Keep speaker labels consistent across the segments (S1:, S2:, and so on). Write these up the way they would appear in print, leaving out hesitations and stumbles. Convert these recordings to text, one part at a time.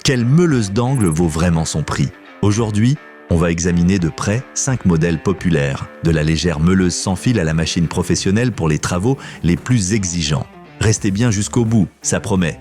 S1: Quelle meuleuse d'angle vaut vraiment son prix? Aujourd'hui, on va examiner de près 5 modèles populaires, de la légère meuleuse sans fil à la machine professionnelle pour les travaux les plus exigeants. Restez bien jusqu'au bout, ça promet.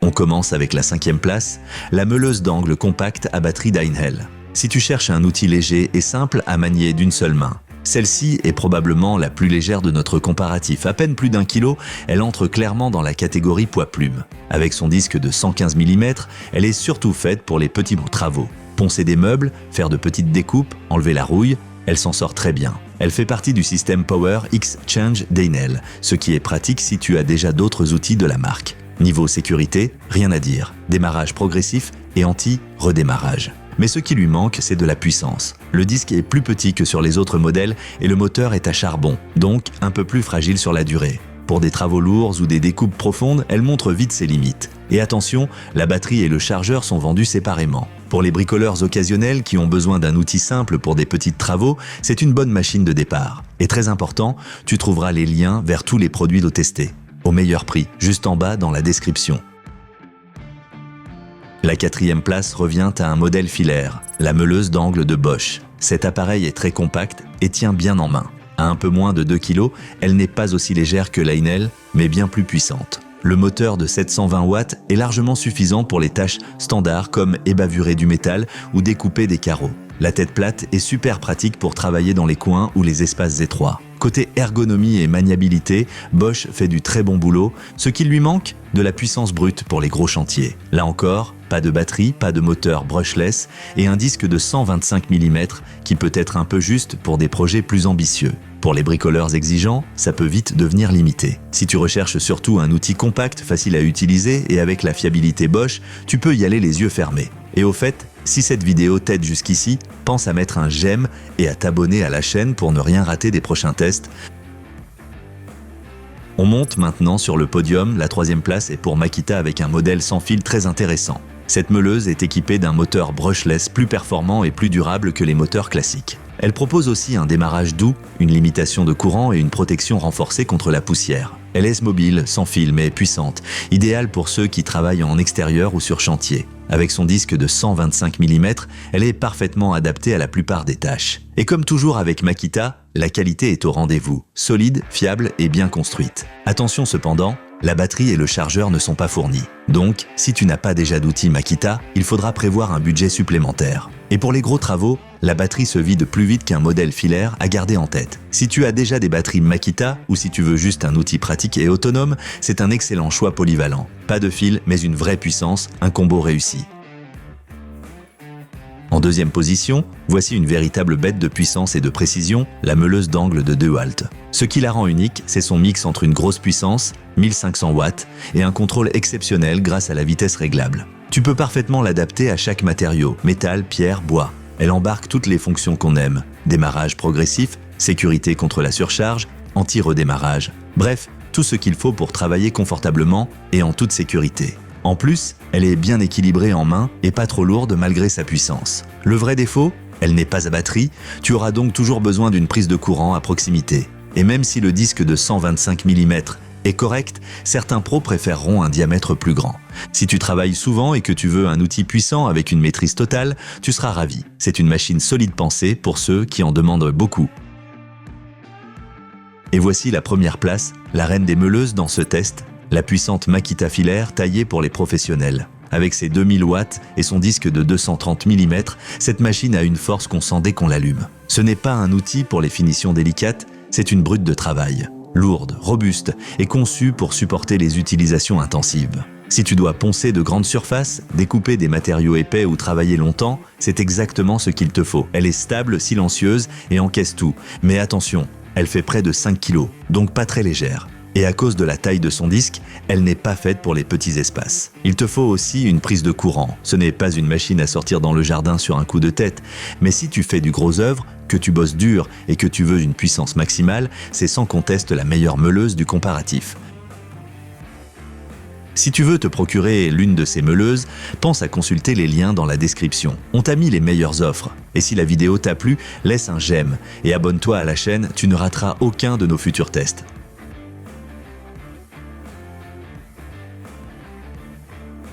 S1: On commence avec la 5e place, la meuleuse d'angle compacte à batterie d'Einhell. Si tu cherches un outil léger et simple à manier d'une seule main, celle-ci est probablement la plus légère de notre comparatif. À peine plus d'1 kilo, elle entre clairement dans la catégorie poids-plume. Avec son disque de 115 mm, elle est surtout faite pour les petits travaux. Poncer des meubles, faire de petites découpes, enlever la rouille, elle s'en sort très bien. Elle fait partie du système Power X-Change d'Einhell, ce qui est pratique si tu as déjà d'autres outils de la marque. Niveau sécurité, rien à dire. Démarrage progressif et anti-redémarrage. Mais ce qui lui manque, c'est de la puissance. Le disque est plus petit que sur les autres modèles et le moteur est à charbon, donc un peu plus fragile sur la durée. Pour des travaux lourds ou des découpes profondes, elle montre vite ses limites. Et attention, la batterie et le chargeur sont vendus séparément. Pour les bricoleurs occasionnels qui ont besoin d'un outil simple pour des petits travaux, c'est une bonne machine de départ. Et très important, tu trouveras les liens vers tous les produits testés, au meilleur prix, juste en bas dans la description. La 4e place revient à un modèle filaire, la meuleuse d'angle de Bosch. Cet appareil est très compact et tient bien en main. À un peu moins de 2 kg, elle n'est pas aussi légère que l'Einhell, mais bien plus puissante. Le moteur de 720 watts est largement suffisant pour les tâches standards comme ébavurer du métal ou découper des carreaux. La tête plate est super pratique pour travailler dans les coins ou les espaces étroits. Côté ergonomie et maniabilité, Bosch fait du très bon boulot. Ce qui lui manque, de la puissance brute pour les gros chantiers. Là encore, pas de batterie, pas de moteur brushless et un disque de 125 mm qui peut être un peu juste pour des projets plus ambitieux. Pour les bricoleurs exigeants, ça peut vite devenir limité. Si tu recherches surtout un outil compact, facile à utiliser et avec la fiabilité Bosch, tu peux y aller les yeux fermés. Et au fait, si cette vidéo t'aide jusqu'ici, pense à mettre un j'aime et à t'abonner à la chaîne pour ne rien rater des prochains tests. On monte maintenant sur le podium, la 3e place est pour Makita avec un modèle sans fil très intéressant. Cette meuleuse est équipée d'un moteur brushless plus performant et plus durable que les moteurs classiques. Elle propose aussi un démarrage doux, une limitation de courant et une protection renforcée contre la poussière. Elle est mobile, sans fil mais puissante, idéale pour ceux qui travaillent en extérieur ou sur chantier. Avec son disque de 125 mm, elle est parfaitement adaptée à la plupart des tâches. Et comme toujours avec Makita, la qualité est au rendez-vous, solide, fiable et bien construite. Attention cependant, la batterie et le chargeur ne sont pas fournis. Donc, si tu n'as pas déjà d'outil Makita, il faudra prévoir un budget supplémentaire. Et pour les gros travaux, la batterie se vide plus vite qu'un modèle filaire à garder en tête. Si tu as déjà des batteries Makita ou si tu veux juste un outil pratique et autonome, c'est un excellent choix polyvalent. Pas de fil, mais une vraie puissance, un combo réussi. En 2e position, voici une véritable bête de puissance et de précision, la meuleuse d'angle de DeWalt. Ce qui la rend unique, c'est son mix entre une grosse puissance, 1500 watts, et un contrôle exceptionnel grâce à la vitesse réglable. Tu peux parfaitement l'adapter à chaque matériau, métal, pierre, bois. Elle embarque toutes les fonctions qu'on aime, démarrage progressif, sécurité contre la surcharge, anti-redémarrage. Bref, tout ce qu'il faut pour travailler confortablement et en toute sécurité. En plus, elle est bien équilibrée en main et pas trop lourde malgré sa puissance. Le vrai défaut, elle n'est pas à batterie, tu auras donc toujours besoin d'une prise de courant à proximité. Et même si le disque de 125 mm est correct, certains pros préféreront un diamètre plus grand. Si tu travailles souvent et que tu veux un outil puissant avec une maîtrise totale, tu seras ravi. C'est une machine solide pensée pour ceux qui en demandent beaucoup. Et voici la 1re place, la reine des meuleuses dans ce test, la puissante Makita filaire taillée pour les professionnels. Avec ses 2000 watts et son disque de 230 mm, cette machine a une force qu'on sent dès qu'on l'allume. Ce n'est pas un outil pour les finitions délicates, c'est une brute de travail. Lourde, robuste et conçue pour supporter les utilisations intensives. Si tu dois poncer de grandes surfaces, découper des matériaux épais ou travailler longtemps, c'est exactement ce qu'il te faut. Elle est stable, silencieuse et encaisse tout. Mais attention, elle fait près de 5 kg, donc pas très légère. Et à cause de la taille de son disque, elle n'est pas faite pour les petits espaces. Il te faut aussi une prise de courant. Ce n'est pas une machine à sortir dans le jardin sur un coup de tête. Mais si tu fais du gros œuvre, que tu bosses dur et que tu veux une puissance maximale, c'est sans conteste la meilleure meuleuse du comparatif. Si tu veux te procurer l'une de ces meuleuses, pense à consulter les liens dans la description. On t'a mis les meilleures offres. Et si la vidéo t'a plu, laisse un j'aime et abonne-toi à la chaîne, tu ne rateras aucun de nos futurs tests.